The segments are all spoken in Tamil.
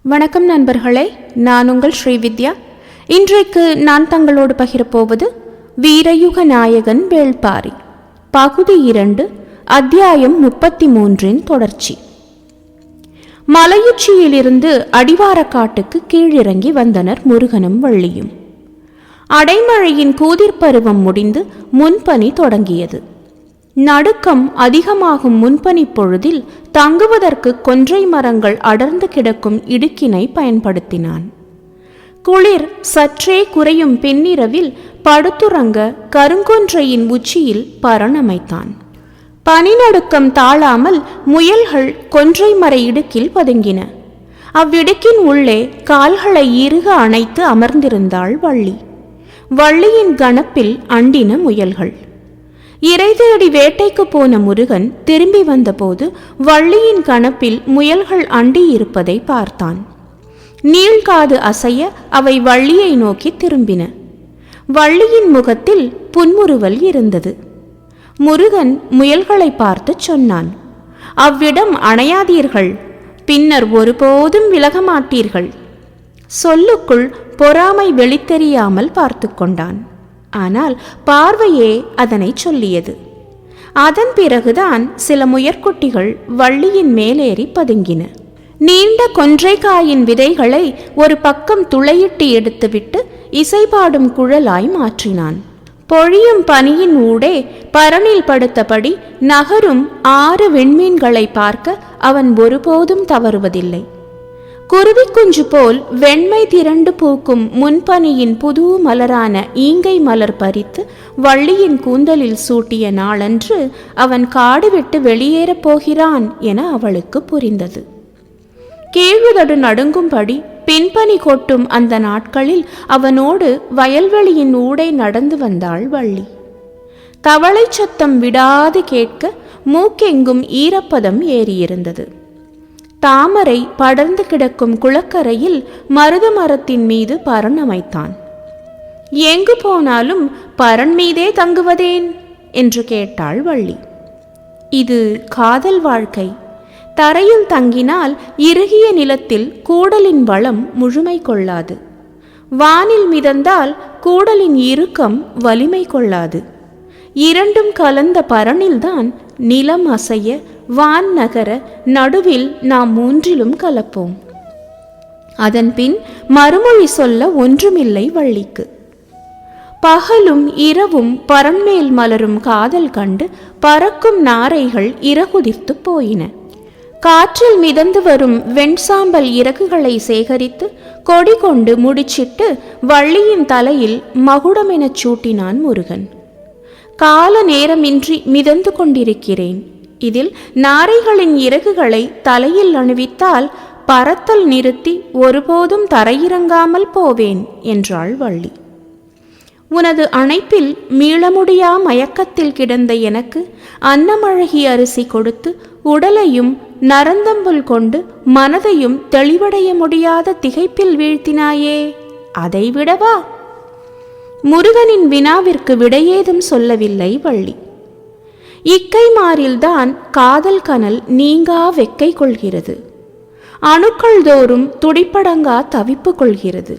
வணக்கம் நண்பர்களே, நான் உங்கள் ஸ்ரீவித்யா. இன்றைக்கு நான் தங்களோடு பகிரப்போவது வீரயுக நாயகன் வேள்பாரி பகுதி 2, அத்தியாயம் 33 தொடர்ச்சி. மலையுச்சியிலிருந்து அடிவாரக்காட்டுக்கு கீழிறங்கி வந்தனர் முருகனும் வள்ளியும். அடைமழையின் கூதிர்பருவம் முடிந்து முன்பனி தொடங்கியது. நடுக்கம் அதிகமாகும் முன்பனி பொழுதில் தங்குவதற்கு கொன்றை மரங்கள் அடர்ந்து கிடக்கும் இடுக்கினை பயன்படுத்தினான். குளிர் சற்றே குறையும் பின்னிரவில் படுத்துறங்க கருங்கொன்றையின் உச்சியில் பரண் அமைத்தான். பனிநடுக்கம் தாழாமல் முயல்கள் கொன்றை மர இடுக்கில் பதுங்கின. அவ்விடுக்கின் உள்ளே கால்களை இறுக அணைத்து அமர்ந்திருந்தாள் வள்ளி. வள்ளியின் கணப்பில் அண்டின முயல்கள். இறை தேடி வேட்டைக்கு போன முருகன் திரும்பி வந்தபோது வள்ளியின் கணப்பில் முயல்கள் அண்டி இருப்பதை பார்த்தான். நீள்காது அசைய அவை வள்ளியை நோக்கி திரும்பின. வள்ளியின் முகத்தில் புன்முறுவல் இருந்தது. முருகன் முயல்களை பார்த்து சொன்னான், அவ்விடம் அணையாதீர்கள், பின்னர் ஒருபோதும் விலக மாட்டீர்கள். சொல்லுக்குள் பொறாமை வெளித்தெரியாமல் பார்த்து கொண்டான். ஆனால் பார்வையே அதனை சொல்லியது. அதன் பிறகுதான் சில முயற்குட்டிகள் வள்ளியின் மேலேறி பதுங்கின. நீண்ட கொன்றைக்காயின் விதைகளை ஒரு பக்கம் துளையிட்டு எடுத்துவிட்டு இசைபாடும் குழலாய் மாற்றினான். பொழியும் பனியின் ஊடே பரணில் படுத்தபடி நகரும் 6 விண்மீன்களை பார்க்க அவன் ஒருபோதும் தவறுவதில்லை. குருவி குஞ்சு போல் வெண்மை திரண்டு பூக்கும் முன்பனியின் புது மலரான ஈங்கை மலர் பறித்து வள்ளியின் கூந்தலில் சூட்டிய நாளன்று அவன் காடு விட்டு வெளியேறப் போகிறான் என அவளுக்கு புரிந்தது. கீழுதடு நடுங்கும்படி பின்பனி கொட்டும் அந்த நாட்களில் அவனோடு வயல்வெளியின் ஊடே நடந்து வந்தாள் வள்ளி. தவளை சத்தம் விடாது கேட்க மூக்கெங்கும் ஈரப்பதம் ஏறியிருந்தது. தாமரை படர்ந்து கிடக்கும் குளக்கரையில் மருத மரத்தின் மீது பரண் அமைத்தான். எங்கு போனாலும் பரண் மீதே தங்குவதேன் என்று கேட்டாள் வள்ளி. இது காதல் வாழ்க்கை. தரையில் தங்கினால் இறுகிய நிலத்தில் கூடலின் வளம் முழுமை கொள்ளாது. வானில் மிதந்தால் கூடலின் இறுக்கம் வலிமை கொள்ளாது. இரண்டும் கலந்த பரணில்தான் நிலம் அசைய வான் நகர நடுவில் நாம் மூன்றிலும் கலப்போம். அதன்பின் மறுமொழி சொல்ல ஒன்றுமில்லை வள்ளிக்கு. பகலும் இரவும் பரண்மேல் மலரும் காதல் கண்டு பறக்கும் நாரைகள் இறகுதிர்த்து போயின. காற்றில் மிதந்து வரும் வெண்சாம்பல் இறகுகளை சேகரித்து கொடி கொண்டு முடிச்சிட்டு வள்ளியின் தலையில் மகுடமெனச் சூட்டினான் முருகன். கால நேரமின்றி மிதந்து கொண்டிருக்கிறேன். இதில் நாரைகளின் இறகுகளை தலையில் அணிவித்தால் பறத்தல் நிறுத்தி ஒருபோதும் தரையிறங்காமல் போவேன் என்றாள் வள்ளி. உனது அணைப்பில் மீளமுடியா மயக்கத்தில் கிடந்த எனக்கு அன்னமழகி அரிசி கொடுத்து உடலையும் நரந்தம்புல் கொண்டு மனதையும் தெளிவடைய முடியாத திகைப்பில் வீழ்த்தினாயே, அதை விடவா? முருகனின் வினாவிற்கு விடையேதும் சொல்லவில்லை வள்ளி. இக்கைமாரில்தான் காதல் கனல் நீங்கா வெக்கை கொள்கிறது. அணுக்கள் தோறும் துடிப்படங்கா தவிப்பு கொள்கிறது.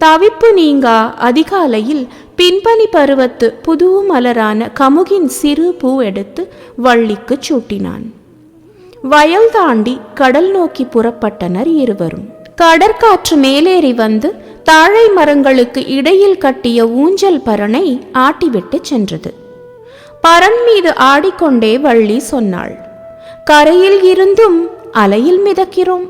தவிப்பு நீங்கா அதிகாலையில் பின்பனி பருவத்து புது மலரான கமுகின் சிறு பூ எடுத்து வள்ளிக்கு சூட்டினான். வயல் தாண்டி கடல் நோக்கி புறப்பட்டனர் இருவரும். கடற்காற்று மேலேறி வந்து தாழை மரங்களுக்கு இடையில் கட்டிய ஊஞ்சல் பரணை ஆட்டிவிட்டு சென்றது. பரண் மீது ஆடிக்கொண்டே வள்ளி சொன்னாள், கரையில் இருந்தும் அலையில் மிதக்கிறோம்.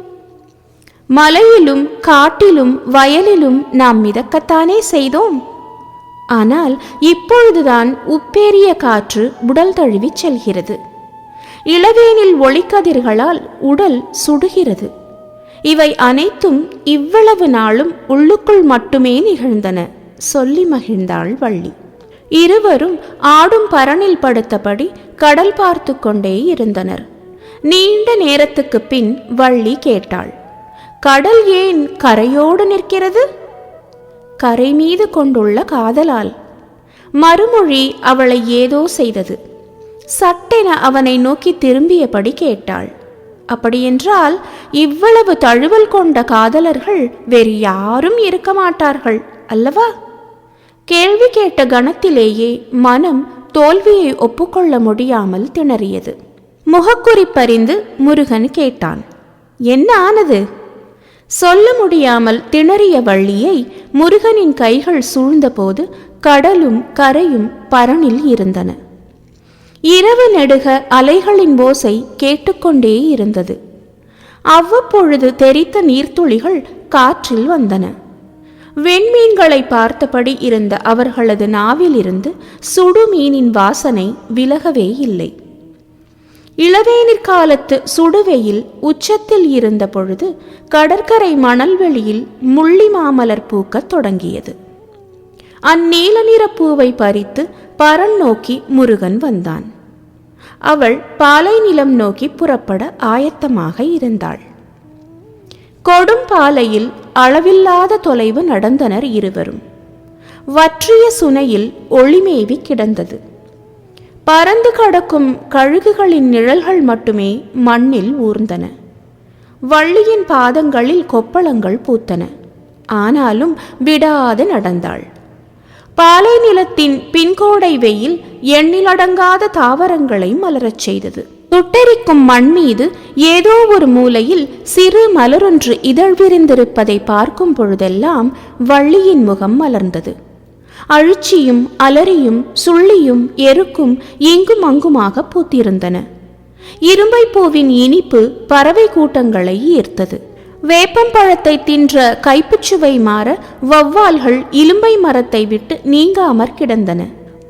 மலையிலும் காட்டிலும் வயலிலும் நாம் மிதக்கத்தானே செய்தோம். ஆனால் இப்பொழுதுதான் உப்பேறிய காற்று உடல் தழுவி செல்கிறது. இளவேனில் ஒளிக்கதிர்களால் உடல் சுடுகிறது. இவை அனைத்தும் இவ்வளவு நாளும் உள்ளுக்குள் மட்டுமே நிகழ்ந்தன சொல்லி மகிழ்ந்தாள் வள்ளி. இருவரும் ஆடும் பரணில் படுத்தபடி கடல் பார்த்து கொண்டே இருந்தனர். நீண்ட நேரத்துக்கு பின் வள்ளி கேட்டாள், கடல் ஏன் கரையோடு நிற்கிறது? கரை மீது கொண்டுள்ள காதலால். மறுமொழி அவளை ஏதோ செய்தது. சட்டென அவனை நோக்கி திரும்பியபடி கேட்டாள், அப்படியென்றால் இவ்வளவு தழுவல் கொண்ட காதலர்கள் வேறு யாரும் இருக்க மாட்டார்கள் அல்லவா? கேள்வி கேட்ட கணத்திலேயே மனம் தோல்வியை ஒப்புக்கொள்ள முடியாமல் திணறியது. முகக்குறிப்பறிந்து முருகன் கேட்டான், என்ன ஆனது? சொல்ல முடியாமல் திணறிய வள்ளியை முருகனின் கைகள் சூழ்ந்தபோது கடலும் கரையும் பரனில் இருந்தன. இரவு நெடுக அலைகளின் ஓசை கேட்டுக்கொண்டே இருந்தது. அவ்வப்பொழுது தெறித்த நீர்த்துளிகள் காற்றில் வந்தன. வெண்மீன்களை பார்த்தபடி இருந்த அவர்களது நாவிலிருந்து சுடுமீனின் வாசனை விலகவே இல்லை. இளவேனிற் காலத்து சுடுவெயில் உச்சத்தில் இருந்த பொழுது கடற்கரை மணல்வெளியில் முள்ளி மாமலர் பூக்கத் தொடங்கியது. அந்நீல நிற பூவை பறித்து பரன் நோக்கி முருகன் வந்தான். அவள் பாலை நிலம் நோக்கி புறப்பட ஆயத்தமாக இருந்தாள். கொடும் பாலையில் அளவில்லாத தொலைவு நடந்தனர் இருவரும். வற்றிய சுனையில் ஒளிமேவி கிடந்தது. பறந்து கடக்கும் கழுகுகளின் நிழல்கள் மட்டுமே மண்ணில் ஊர்ந்தன. வள்ளியின் பாதங்களில் கொப்பளங்கள் பூத்தன. ஆனாலும் விடாது நடந்தாள். பாலை நிலத்தின் பின்கோடை வெயில் எண்ணிலடங்காத தாவரங்களை மலரச் செய்தது. தொட்டெரிக்கும் மண் மீது ஏதோ ஒரு மூலையில் சிறு மலரொன்று இதழ் விரிந்திருப்பதை பார்க்கும் பொழுதெல்லாம் வள்ளியின் முகம் மலர்ந்தது. அழுச்சியும் அலரியும் சுள்ளியும் எருக்கும் இங்கும் அங்குமாக பூத்திருந்தன. இரும்பை பூவின் இனிப்பு பறவை கூட்டங்களை ஈர்த்தது. வேப்பம்பழத்தை தின்ற கைப்புச்சுவை மாற வௌவால்கள் இலும்பை மரத்தை விட்டு நீங்காமற் கிடந்தன.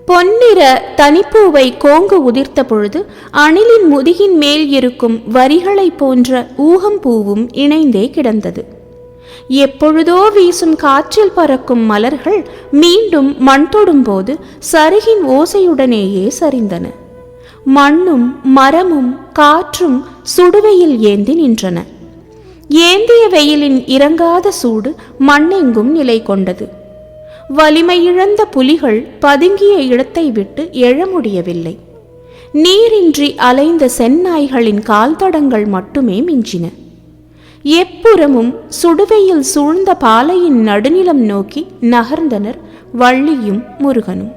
பொன்னிற தனிப்பூவை கோங்கு உதிர்த்த பொழுது அணிலின் முதுகின் மேல் இருக்கும் வரிகளை போன்ற ஊகம்பூவும் இணைந்தே கிடந்தது. எப்பொழுதோ வீசும் காற்றில் பறக்கும் மலர்கள் மீண்டும் மண் தொடும்போது சருகின் ஓசையுடனேயே சரிந்தன. மண்ணும் மரமும் காற்றும் சுடுவெயில் ஏந்தி நின்றன. ஏந்திய வெயிலின் இறங்காத சூடு மண்ணெங்கும் நிலை கொண்டது. வலிமையிழந்த புலிகள் பதுங்கிய இடத்தை விட்டு எழ முடியவில்லை. நீரின்றி அலைந்த செந்நாய்களின் கால்தடங்கள் மட்டுமே மிஞ்சின. எப்புறமும் சுடுவையில் சூழ்ந்த பாலையின் நடுநிலம் நோக்கி நகர்ந்தனர் வள்ளியும் முருகனும்.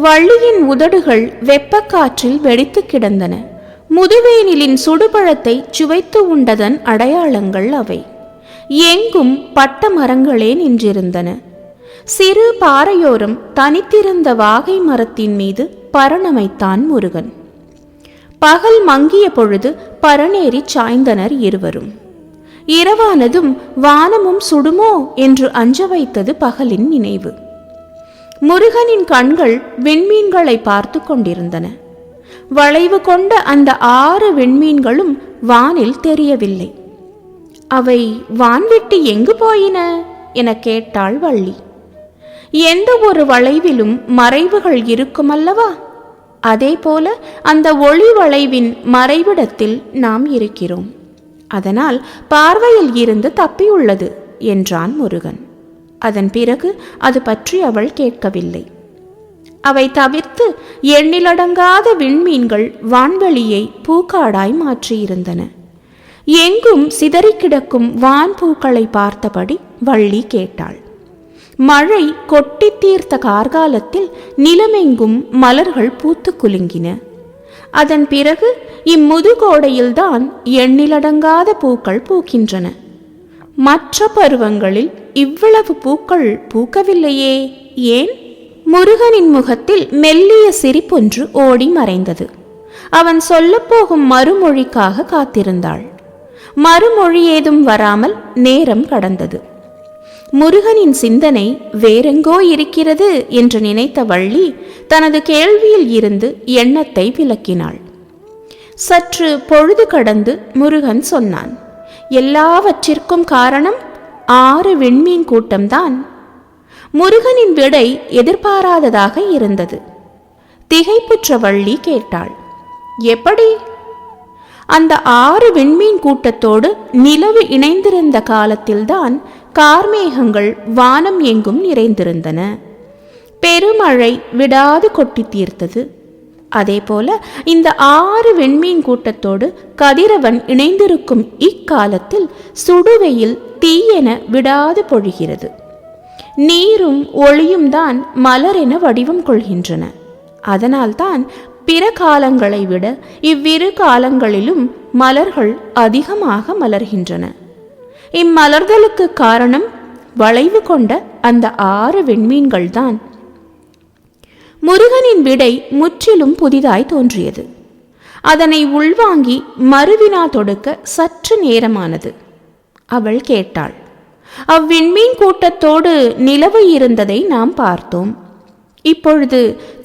வள்ளியின் உதடுகள் வெப்பக்காற்றில் வெடித்து கிடந்தன. முதுவேனிலின் சுடுபழத்தை சுவைத்து உண்டதன் அடையாளங்கள் அவை. எங்கும் பட்ட மரங்களே நின்றிருந்தன. சிறு பாறையோரம் தனித்திருந்த வாகை மரத்தின் மீது பரணமைத்தான் முருகன். பகல் மங்கிய பொழுது பரணேறி சாய்ந்தனர் இருவரும். இரவானதும் வானமும் சுடுமோ என்று அஞ்ச வைத்தது பகலின் நினைவு. முருகனின் கண்கள் விண்மீன்களை பார்த்து கொண்டிருந்தன. வளைவு கொண்ட அந்த 6 விண்மீன்களும் வானில் தெரியவில்லை. அவை வான்விட்டு எங்கு போயின என கேட்டாள் வள்ளி. எந்த ஒரு வளைவிலும் மறைவுகள் இருக்குமல்லவா? அதே போல அந்த ஒளி வளைவின் மறைவிடத்தில் நாம் இருக்கிறோம். அதனால் பார்வையில் இருந்து தப்பியுள்ளது என்றான் முருகன். அதன் பிறகு அது பற்றி அவள் கேட்கவில்லை. அவை தவிர்த்து எண்ணிலடங்காத விண்மீன்கள் வான்வெளியை பூக்காடாய் மாற்றியிருந்தன. எங்கும் சிதறி கிடக்கும் வான் பூக்களை பார்த்தபடி வள்ளி கேட்டாள். மழை கொட்டி தீர்த்த கார்காலத்தில் நிலமெங்கும் மலர்கள் பூத்து குலுங்கின. அதன் பிறகு இம்முதுகோடையில்தான் எண்ணிலடங்காத பூக்கள் பூக்கின்றன. மற்ற பருவங்களில் இவ்வளவு பூக்கள் பூக்கவில்லையே, ஏன்? முருகனின் முகத்தில் மெல்லிய சிரிப்பொன்று ஓடி மறைந்தது. அவன் சொல்லப்போகும் மறுமொழிக்காக காத்திருந்தாள். மறுமொழி ஏதும் வராமல் நேரம் கடந்தது. முருகனின் சிந்தனை வேறெங்கோ இருக்கிறது என்று நினைத்த வள்ளி தனது கேள்வியில் இருந்து எண்ணத்தை விலக்கினாள். சற்று பொழுது கடந்து முருகன் சொன்னான், எல்லாவற்றிற்கும் காரணம் 6 விண்மீன் கூட்டம்தான். முருகனின் விடை எதிர்பாராததாக இருந்தது. திகைப்புற்ற வள்ளி கேட்டாள், எப்படி? அந்த 6 விண்மீன் கூட்டத்தோடு நிலவு இணைந்திருந்த காலத்தில்தான் கார்மேகங்கள் வானம் எங்கும் நிறைந்திருந்தன. பெருமழை விடாது கொட்டி தீர்த்தது. அதேபோல இந்த 6 வெண்மீன் கூட்டத்தோடு கதிரவன் இணைந்திருக்கும் இக்காலத்தில் சுடுவெயில் தீயென விடாது பொழிகிறது. நீரும் ஒளியும் தான் மலரென வடிவம் கொள்கின்றன. அதனால்தான் பிற காலங்களை விட இவ்விரு காலங்களிலும் மலர்கள் அதிகமாக மலர்கின்றன. இம்மலர்தலுக்கு காரணம் வளைவு கொண்ட அந்த 6 வெண்மீன்கள்தான். முருகனின் விடை முற்றிலும் புதிதாய் தோன்றியது. அதனை உள்வாங்கி மறுவினா தொடுக்க சற்று நேரமானது. அவள் கேட்டாள், அவ்விண்மீன் கூட்டத்தோடு நிலவு இருந்ததை நாம் பார்த்தோம். இப்பொழுது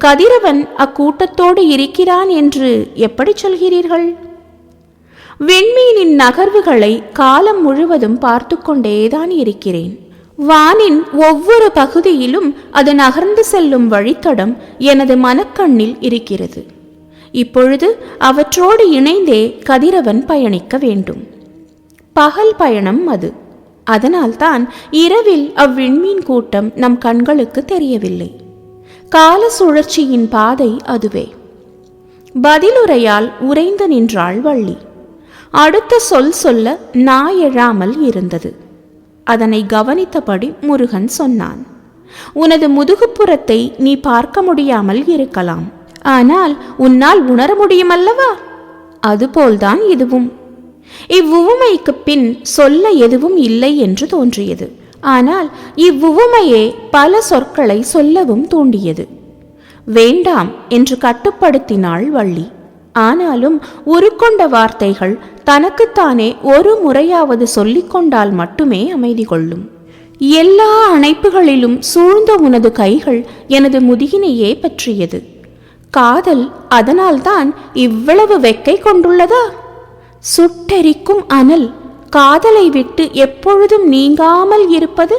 கதிரவன் அக்கூட்டத்தோடு இருக்கிறான் என்று எப்படி சொல்கிறீர்கள்? விண்மீனின் நகர்வுகளை காலம் முழுவதும் பார்த்து கொண்டேதான் இருக்கிறேன். வானின் ஒவ்வொரு பகுதியிலும் அது நகர்ந்து செல்லும் வழித்தடம் எனது மனக்கண்ணில் இருக்கிறது. இப்பொழுது அவற்றோடு இணைந்தே கதிரவன் பயணிக்க வேண்டும். பகல் பயணம் அது. அதனால்தான் இரவில் அவ்விண்மீன் கூட்டம் நம் கண்களுக்கு தெரியவில்லை. கால சுழற்சியின் பாதை அதுவே. பதிலுரையால் உறைந்து நின்றாள் வள்ளி. அடுத்த சொல் சொல்ல நாய் எழாமல் இருந்தது. அதனை கவனித்தபடி முருகன் சொன்னான், உனது முதுகுப்புறத்தை நீ பார்க்க முடியாமல் இருக்கலாம், ஆனால் உன்னால் உணர முடியுமல்லவா? அதுபோல்தான் இதுவும். இவ்வுவமைக்கு பின் சொல்ல எதுவும் இல்லை என்று தோன்றியது. ஆனால் இவ்வுவமையே பல சொற்களை சொல்லவும் தூண்டியது. வேண்டாம் என்று கட்டுப்படுத்தினாள் வள்ளி. ஆனாலும் உருக்கொண்ட வார்த்தைகள் தனக்குத்தானே ஒரு முறையாவது சொல்லிக்கொண்டால் மட்டுமே அமைதி கொள்ளும். எல்லா அணைப்புகளிலும் சூழ்ந்த உனது கைகள் எனது முதுகினையே பற்றியது. காதல் அதனால்தான் இவ்வளவு வெக்கை கொண்டுள்ளதா? சுட்டெரிக்கும் அனல் காதலை விட்டு எப்பொழுதும் நீங்காமல் இருப்பது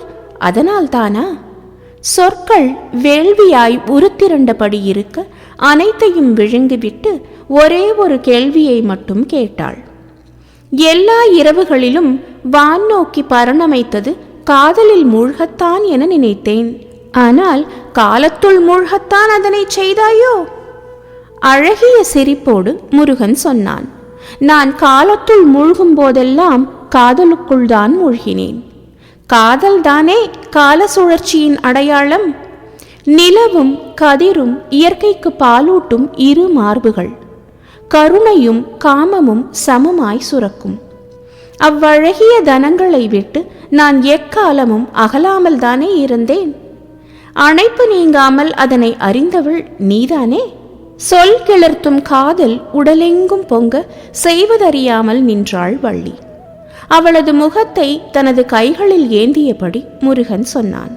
அதனால்தானா? சொற்கள் வேள்வியாய் உருத்திரண்டபடி இருக்க அனைத்தையும் விழுங்கிவிட்டு ஒரே ஒரு கேள்வியை மட்டும் கேட்டாள். எல்லா இரவுகளிலும் வான் நோக்கி பரணமைத்தது காதலில் மூழ்கத்தான் என நினைத்தேன். ஆனால் காலத்துள் மூழ்கத்தான் அதனை செய்தாயோ? அழகிய சிரிப்போடு முருகன் சொன்னான், நான் காலத்துள் மூழ்கும் போதெல்லாம் காதலுக்குள் தான் மூழ்கினேன். காதல்தானே கால சுழற்சியின் அடையாளம். நிலவும் கதிரும் இயற்கைக்கு பாலூட்டும் இரு மார்புகள். கருணையும் காமமும் சமமாய் சுரக்கும். அவ்வழகிய தனங்களை விட்டு நான் எக்காலமும் அகலாமல் தானே இருந்தேன். அணைப்பு நீங்காமல் அதனை அறிந்தவள் நீதானே. சொல் கிளர்த்தும் காதல் உடலெங்கும் பொங்க செய்வதறியாமல் நின்றாள் வள்ளி. அவளது முகத்தை தனது கைகளில் ஏந்தியபடி முருகன் சொன்னான்,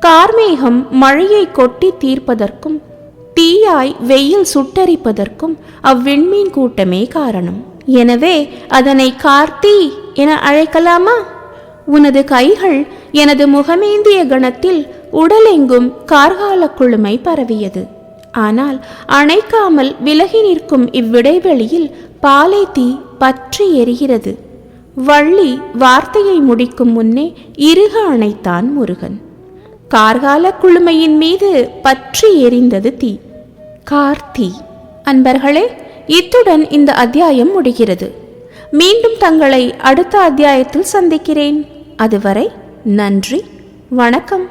கார்மேகம் மழையை கொட்டி தீர்ப்பதற்கும் தீயாய் வெயில் சுட்டரிப்பதற்கும் அவ்விண்மீன் கூட்டமே காரணம். எனவே அதனை கார்த்தி என அழைக்கலாமா? உனது கைகள் எனது முகமேந்திய கணத்தில் உடலெங்கும் கார்கால குளுமை பரவியது. ஆனால் அணைக்காமல் விலகி நிற்கும் இவ்விடைவெளியில் பாலை தீ பற்றி எரிகிறது. வள்ளி வார்த்தையை முடிக்கும் முன்னே இறுக அணைத்தான் முருகன். கார்கால குளுமையின் மீது பற்றி எரிந்தது தீ, கார்த்தி. அன்பர்களே, இத்துடன் இந்த அத்தியாயம் முடிகிறது. மீண்டும் தங்களை அடுத்த அத்தியாயத்தில் சந்திக்கிறேன். அதுவரை நன்றி, வணக்கம்.